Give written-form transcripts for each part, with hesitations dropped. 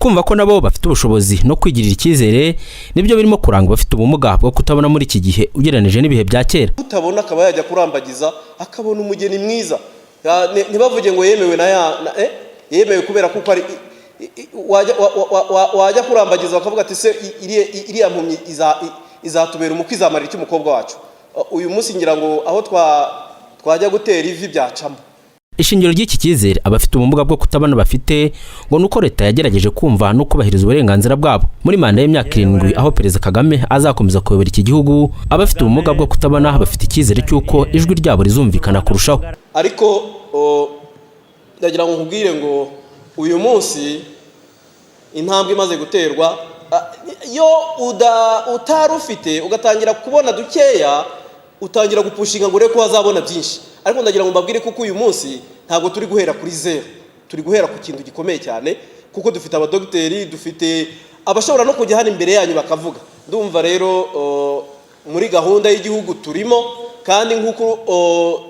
kumva ko nabo bafite ubushobozi no kwigirira icyizere nibyo birimo kuranga bafite ubumuga bwo kutabona muri iki gihe ugereranije n'ibihe bya kera. Utabona akaba yajya kurambagiza akabona umugeni mwiza, ntibavuge ngo yemewe yemewe kubera kuko ari wajya kurambagiza bakavuga ati se iriya mpumyi izatubera umukwe, izamarira iki umukobwa wacu. Uyu munsi ngira ngo aho twajya gutera ivi byacamo. Ishingiro ry'iki cyizere abafite ubumuga bwo kutabona bafite ngo nuko leta yagerageje kumva no kubahiriza uburenganzira bwabo. Muri manda y'imyaka 7 aho Perezida Kagame azakomeza kuyobora iki gihugu, abafite ubumuga bwo kutabona bafite icyizere cy'uko ijwi ryabo rizumvikana kurushaho. Ariko ndagira ngo nkubwire ngo uyu munsi intambwe imaze guterwa, yo utarufite ugatangira kubona dukeya, utangira gupushinga ngo ureko wazabona byinshi. Ariko ndagira ngo mbabwire kuko uyu munsi ntabwo turi guhera kuri zero, turi guhera ku kintu gikomeye cyane, kuko dufite abadogiteri, dufite abashobora no kujya hano imbere yanyu bakavuga. Ndumva rero muri gahunda y'igihugu turimo, kandi nkuko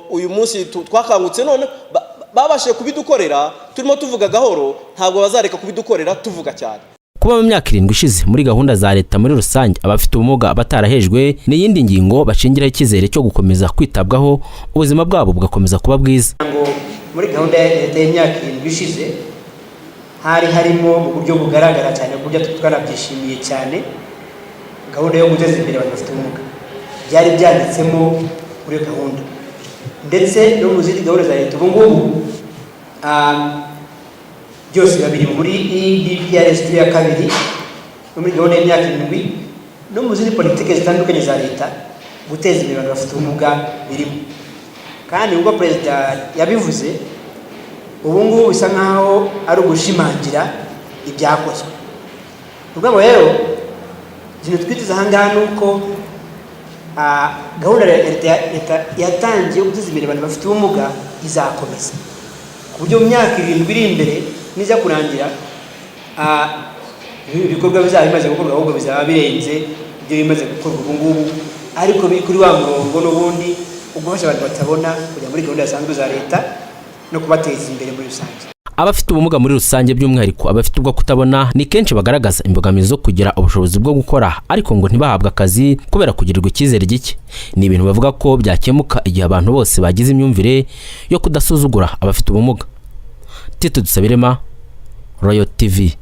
uyu munsi twakangutse none babashije kubidukorera, turimo tuvuga gahoro, ntabwo bazareka kubidukorera tuvuga cyane. Kuba mu myaka 7 ishize muri gahunda za leta muri rusange abafite ubumuga batarahejwe ni yindi ngingo bashingiraho icyizere cyo gukomeza kwitabwaho, ubuzima bwabo bugakomeza kuba bwiza. Muri gahunda ya leta y'imyaka 7 ishize hari harimo mu buryo bugaragara cyane, buryo twanabyishimiye cyane, gahunda yo guteza imbere abantu bafite ubumuga byari byanditsemo muri gahunda, ndetse no mu zindi gahunda za leta ubu ngubu byose babiri muri IDPRS ya kabiri no muri gahunda y'imyaka 7 no mu zindi politike zitandukanye za leta guteza imbere abantu bafite ubumuga birimo. Kandi ubwo Perezida yabivuze, ubu ngubu bisa nkaho ari ugushimangira ibyakozwe. Ubwo rero ikintu twitiza ahangaha nuko gahunda ya leta yatangiye guteza imbere abantu bafite ubumuga izakomeza ku buryo mu myaka 7 iri imbere niza kurangira ibikorwa bizaba bimaze gukorwa, ahubwo bizaba birenze ibyo bimaze gukorwa ubu ngubu, ariko biri kuri wa murongo n'ubundi ugufasha abantu batabona kujya muri gahunda zisanzwe za leta no kubateza imbere muri rusange. Abafite ubumuga muri rusange by'umwihariko abafite ubwo kutabona ni kenshi bagaragaza imbogamizi zo kugira ubushobozi bwo gukora, ariko ngo ntibahabwe akazi kubera kugirirwa icyizere gike. Ni ibintu bavuga ko byakemuka igihe abantu bose bagize imyumvire yo kudasuzugura abafite ubumuga. Tito Dusabirema, RoyalTV.